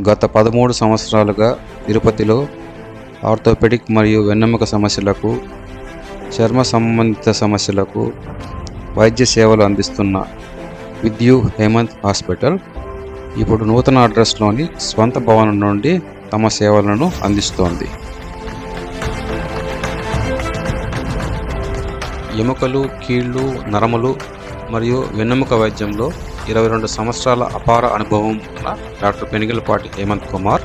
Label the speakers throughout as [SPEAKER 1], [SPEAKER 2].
[SPEAKER 1] గత 13 సంవత్సరాలుగా తిరుపతిలో ఆర్థోపెడిక్ మరియు వెన్నెముక సమస్యలకు, చర్మ సంబంధిత సమస్యలకు వైద్య సేవలు అందిస్తున్న విద్యు హేమంత్ హాస్పిటల్ ఇప్పుడు నూతన అడ్రస్లోని స్వంత భవనం నుండి తమ సేవలను అందిస్తోంది. ఎముకలు, కీళ్ళు, నరములు మరియు వెన్నెముక వైద్యంలో 22 సంవత్సరాల అపార అనుభవం ఉన్న డాక్టర్ పెనిగలపాటి హేమంత్ కుమార్,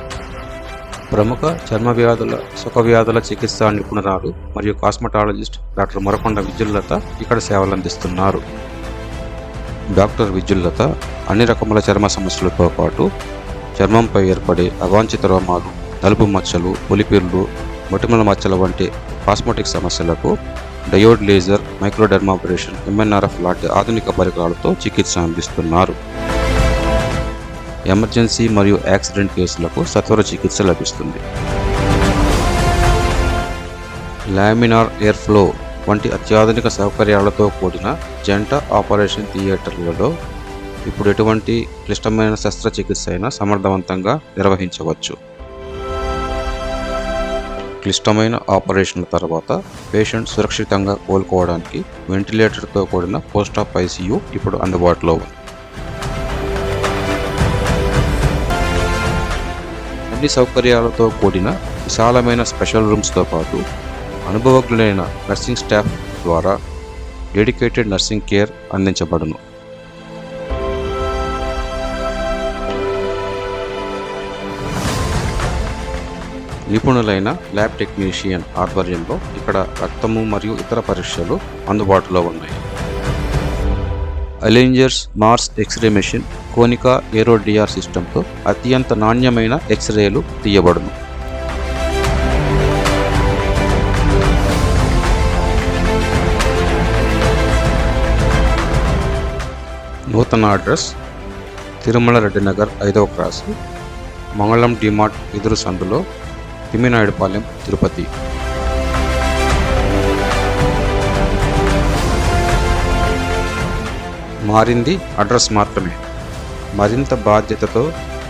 [SPEAKER 1] ప్రముఖ చర్మ వ్యాధుల, సుఖ వ్యాధుల చికిత్సా నిపుణురాలు మరియు కాస్మెటాలజిస్ట్ డాక్టర్ మొరకొండ విద్యుల్లత ఇక్కడ సేవలు అందిస్తున్నారు. డాక్టర్ విద్యుల్లత అన్ని రకముల చర్మ సమస్యలతో పాటు చర్మంపై ఏర్పడే అవాంఛిత రోమాలు, నలుపు మచ్చలు, పులిపిర్లు, మొటిమల మచ్చల వంటి కాస్మెటిక్ సమస్యలకు డయోడ్ లేజర్, మైక్రోడర్మాబ్రేషన్, MNRF లాంటి ఆధునిక పరికరాలతో చికిత్స అందిస్తున్నారు. ఎమర్జెన్సీ మరియు యాక్సిడెంట్ కేసులకు సత్వర చికిత్స లభిస్తుంది. లామినార్ ఎయిర్ ఫ్లో వంటి అత్యాధునిక సౌకర్యాలతో కూడిన జంట ఆపరేషన్ థియేటర్లలో ఇప్పుడు ఎటువంటి క్లిష్టమైన శస్త్రచికిత్స అయినా సమర్థవంతంగా నిర్వహించవచ్చు. క్లిష్టమైన ఆపరేషన్ల తర్వాత పేషెంట్ సురక్షితంగా కోలుకోవడానికి వెంటిలేటర్తో కూడిన పోస్ట్ ఆప్ ICU ఇప్పుడు అందుబాటులో ఉంది. అన్ని సౌకర్యాలతో కూడిన విశాలమైన స్పెషల్ రూమ్స్తో పాటు అనుభవజ్ఞులైన నర్సింగ్ స్టాఫ్ ద్వారా డెడికేటెడ్ నర్సింగ్ కేర్ అందించబడును. నిపుణులైన ల్యాబ్ టెక్నీషియన్ ఆధ్వర్యంలో ఇక్కడ రక్తము మరియు ఇతర పరీక్షలు అందుబాటులో ఉన్నాయి. అలెంజర్స్ మార్స్ ఎక్స్రే మెషిన్, కోనికా ఏరోడిఆర్ సిస్టంతో అత్యంత నాణ్యమైన ఎక్స్రేలు తీయబడును. నూతన అడ్రస్ తిరుమల రెడ్డి నగర్ 5వ క్రాస్, మంగళం డిమార్ట్ ఎదురు సందులో, తిమ్మినాయుడుపాలెం, తిరుపతి. మారింది అడ్రస్ మాత్రమే. మరింత బాధ్యతతో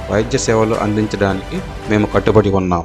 [SPEAKER 1] వైద్య సేవలు అందించడానికి మేము కట్టుబడి ఉన్నాం.